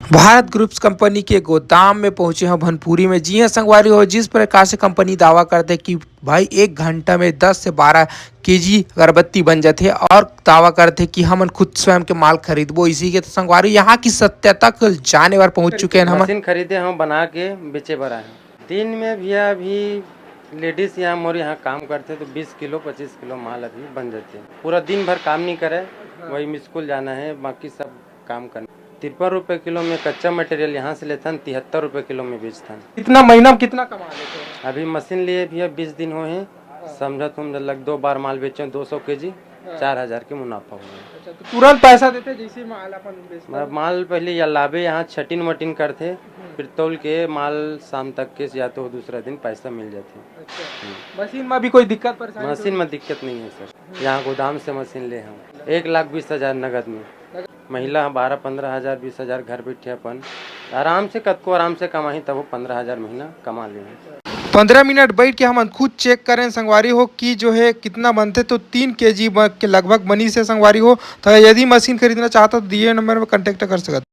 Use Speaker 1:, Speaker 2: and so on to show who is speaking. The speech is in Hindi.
Speaker 1: भारत ग्रुप्स कंपनी के गोदाम में पहुंचे हैं भनपुरी में। जी हां संगवारी हो, जिस प्रकार से कंपनी दावा करते हैं कि भाई 1 घंटा में 10 से 12 केजी अगरबत्ती बन जाते हैं और दावा करते हैं कि हम खुद स्वयं के माल खरीदबो। इसी के तो संगवारी यहाँ की सत्यता को जाने बार पहुंच चुके हैं हम।
Speaker 2: मशीन खरीदे हम बना के बेचे बरा है। दिन में भी अभी लेडीज यहाँ मोर यहाँ काम करते तो 20 किलो 25 किलो माल अभी बन जाते हैं। पूरा दिन भर काम नहीं करे, वही स्कूल जाना है, बाकी सब काम करना। 53 रुपये किलो में कच्चा मटेरियल यहाँ से लेता 73 रुपये किलो में बेचता।
Speaker 1: कितना महीना में कितना कमा लेते हैं?
Speaker 2: अभी मशीन लिए भी 20 दिन हुए हैं, समझा तुम लग 2 बार माल बेचे 200 केजी, 4000 के मुनाफा हुआ।
Speaker 1: अच्छा, तो तुरंत पैसा देते जैसे माल अपन बेचते?
Speaker 2: माल पहले या लाभे यहाँ छटिन वटिन करते, फिर तौल के माल शाम तक के या तो दूसरा दिन पैसा मिल जाते।
Speaker 1: अच्छा, मशीन में भी कोई दिक्कत परेशानी?
Speaker 2: मशीन में दिक्कत नहीं है सर, यहाँ गोदाम से मशीन ले हम 1,20,000 नगद में। महिला 12-15 हज़ार 20,000 घर बैठे अपन आराम से कद को आराम से कमाही, तब वो 15,000 महीना कमा ले।
Speaker 1: 15 मिनट बैठ के हम खुद चेक करें संगवारी हो कि जो है कितना बनते, तो 3 केजी के लगभग बनी से संगवारी हो। तो यदि मशीन खरीदना चाहता तो दिए नंबर में कांटेक्ट कर सकते।